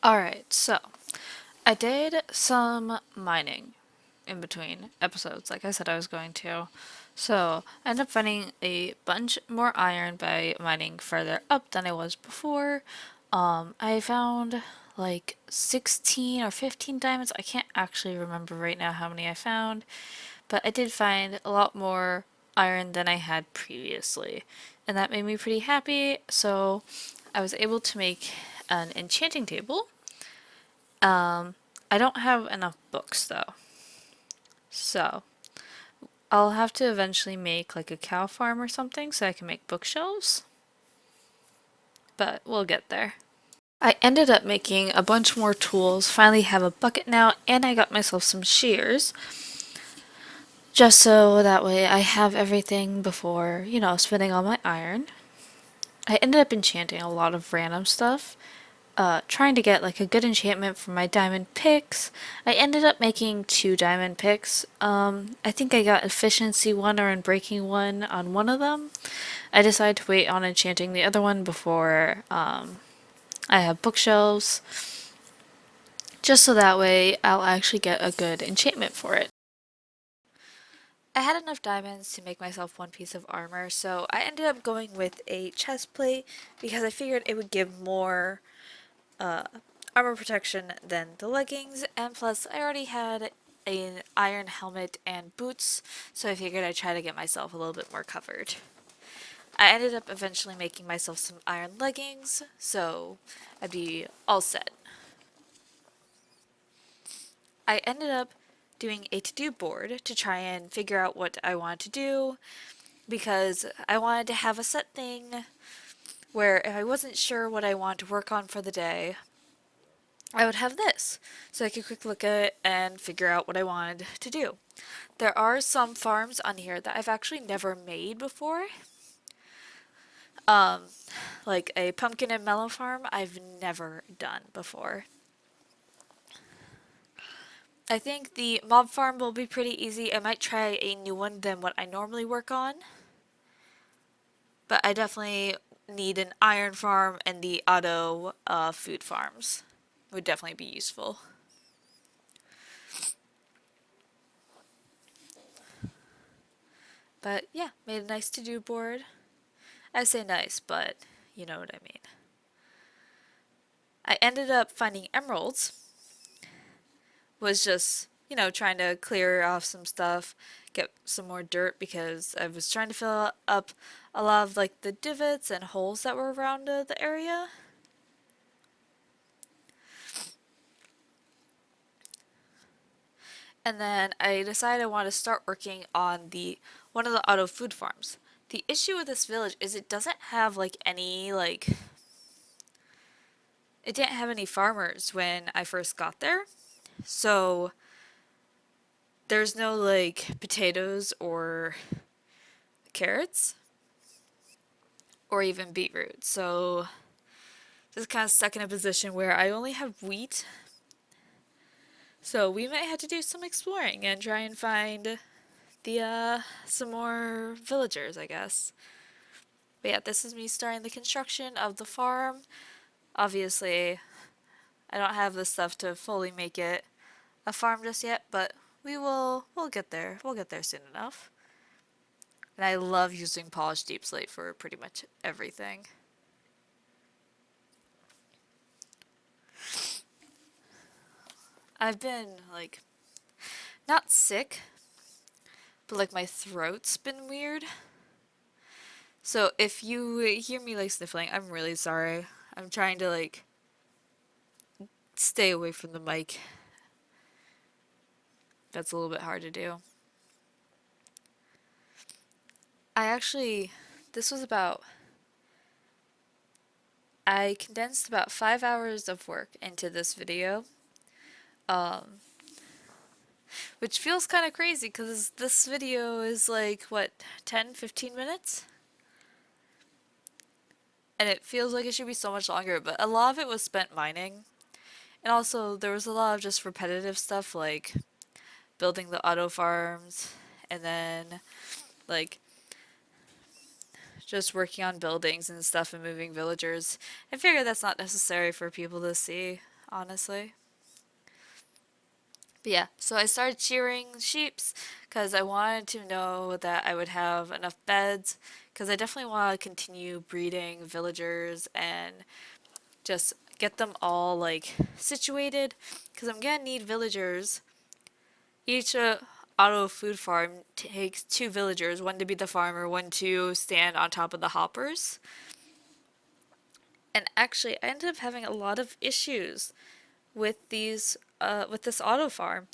Alright, so I did some mining in between episodes, like I said I was going to. So I ended up finding a bunch more iron by mining further up than I was before. I found like 16 or 15 diamonds. I can't actually remember right now how many I found, but I did find a lot more iron than I had previously, and that made me pretty happy. So I was able to make an enchanting table. I don't have enough books though, so I'll have to eventually make like a cow farm or something so I can make bookshelves, but we'll get there. I ended up making a bunch more tools, finally have a bucket now, and I got myself some shears, just so that way I have everything before, spending all my iron. I ended up enchanting a lot of random stuff, trying to get like a good enchantment for my diamond picks. I ended up making two diamond picks. I think I got efficiency one or unbreaking one on one of them. I decided to wait on enchanting the other one before I have bookshelves, just so that way I'll actually get a good enchantment for it. I had enough diamonds to make myself one piece of armor, so I ended up going with a chest plate because I figured it would give more uh, armor protection than the leggings, and plus I already had an iron helmet and boots, so I figured I'd try to get myself a little bit more covered. I ended up eventually making myself some iron leggings, so I'd be all set. I ended up doing a to-do board to try and figure out what I wanted to do because I wanted to have a set thing where if I wasn't sure what I wanted to work on for the day, I would have this, so I could quick look at it and figure out what I wanted to do. There are some farms on here that I've actually never made before. Um, like a pumpkin and melon farm I've never done before. I think the mob farm will be pretty easy. I might try a new one than what I normally work on. But I definitely need an iron farm, and the auto food farms would definitely be useful. But yeah, made a nice to-do board. I say nice, but you know what I mean. I ended up finding emeralds, was just, trying to clear off some stuff, get some more dirt because I was trying to fill up a lot of like the divots and holes that were around the area. And then I decided I want to start working on the one of the auto food farms. The issue with this village is it doesn't have like any like it didn't have any farmers when I first got there. So there's no like potatoes or carrots or even beetroot. So just kind of stuck in a position where I only have wheat. So we might have to do some exploring and try and find the some more villagers, I guess. But yeah, this is me starting the construction of the farm. Obviously, I don't have the stuff to fully make it a farm just yet, but we'll get there. We'll get there soon enough. And I love using polished deep slate for pretty much everything. I've been like not sick, but like my throat's been weird. So if you hear me like sniffling, I'm really sorry. I'm trying to like stay away from the mic. That's a little bit hard to do. I actually, this was about, I condensed about 5 hours of work into this video, um, which feels kind of crazy because this video is like, what, 10, 15 minutes? And it feels like it should be so much longer, but a lot of it was spent mining. And also, there was a lot of just repetitive stuff like building the auto farms and then like just working on buildings and stuff and moving villagers. I figure that's not necessary for people to see. honestly. But yeah, so I started shearing sheeps because I wanted to know that I would have enough beds because I definitely want to continue breeding villagers and just get them all like situated because I'm gonna need villagers. Each auto food farm takes two villagers, one to be the farmer, one to stand on top of the hoppers. And actually, I ended up having a lot of issues with with this auto farm.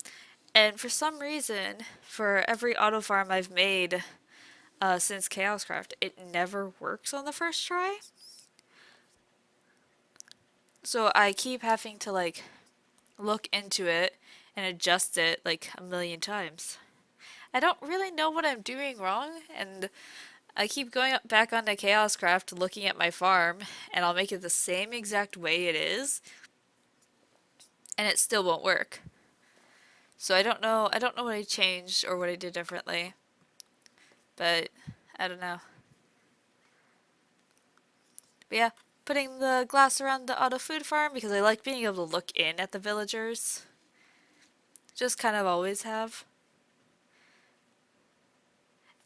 And for some reason, for every auto farm I've made since Chaoscraft, it never works on the first try. So I keep having to like look into it and adjust it like a million times. I don't really know what I'm doing wrong, and I keep going back onto Chaoscraft looking at my farm, and I'll make it the same exact way it is, and it still won't work. So I don't know what I changed or what I did differently, but I don't know. But yeah, putting the glass around the auto food farm because I like being able to look in at the villagers. Just kind of always have.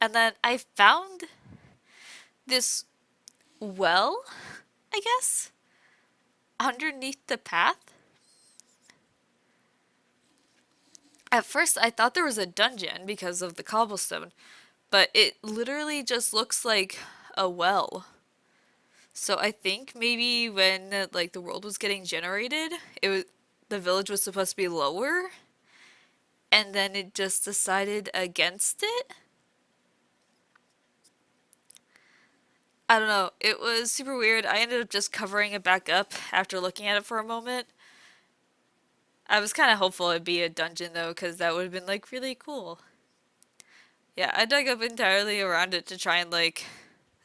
And then I found this well, I guess, underneath the path. At first, I thought there was a dungeon because of the cobblestone, but it literally just looks like a well. So I think maybe when like the world was getting generated, it was the village was supposed to be lower, and then it just decided against it. I don't know. It was super weird. I ended up just covering it back up after looking at it for a moment. I was kind of hopeful it'd be a dungeon though, because that would have been like really cool. Yeah, I dug up entirely around it to try and like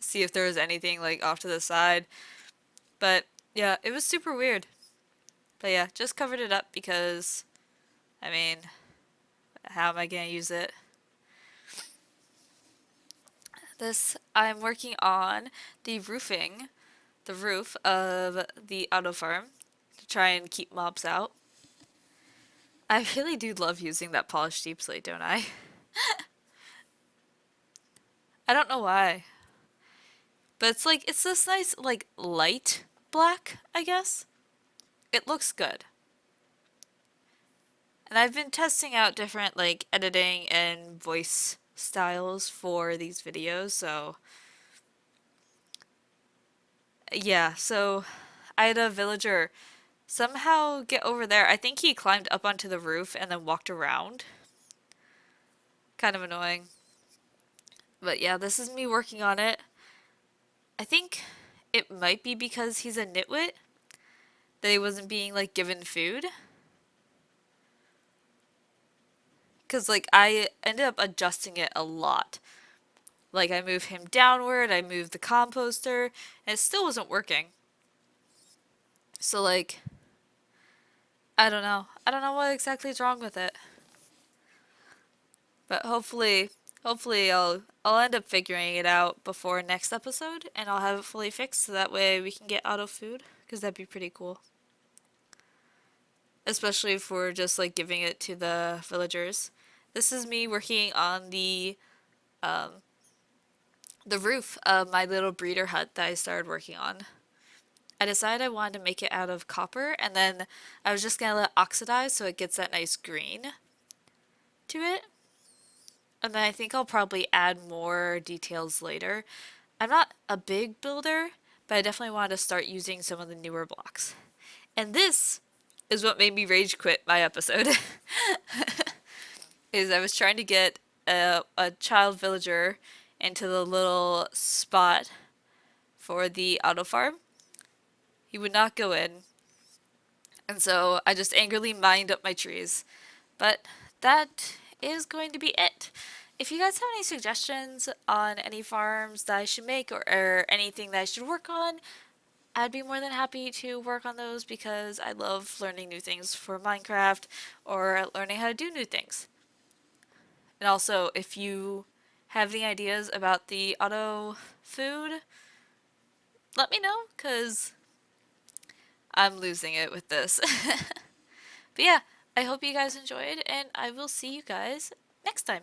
see if there was anything like off to the side. But yeah, it was super weird. But yeah, just covered it up because, I mean, how am I gonna use it? I'm working on the roof of the auto farm to try and keep mobs out. I really do love using that polished deep slate, don't I? I don't know why. But it's like, it's this nice, like, light black, I guess. It looks good. And I've been testing out different, like, editing and voice styles for these videos, so yeah, so I had a villager somehow get over there. I think he climbed up onto the roof and then walked around. Kind of annoying. But yeah, this is me working on it. I think it might be because he's a nitwit that he wasn't being like given food. Because like I ended up adjusting it a lot. Like I moved him downward, I moved the composter, and it still wasn't working. So like, I don't know. I don't know what exactly is wrong with it. But hopefully I'll end up figuring it out before next episode and I'll have it fully fixed so that way we can get auto food because that'd be pretty cool. Especially if we're just like giving it to the villagers. This is me working on the roof of my little breeder hut that I started working on. I decided I wanted to make it out of copper and then I was just gonna let it oxidize so it gets that nice green to it. And then I think I'll probably add more details later. I'm not a big builder, but I definitely wanted to start using some of the newer blocks. And this is what made me rage quit my episode. Is I was trying to get a child villager into the little spot for the auto farm. He would not go in. And so I just angrily mined up my trees. But that is going to be it. If you guys have any suggestions on any farms that I should make or anything that I should work on, I'd be more than happy to work on those because I love learning new things for Minecraft or learning how to do new things. And also, if you have any ideas about the auto food, let me know because I'm losing it with this. But yeah, I hope you guys enjoyed, and I will see you guys next time.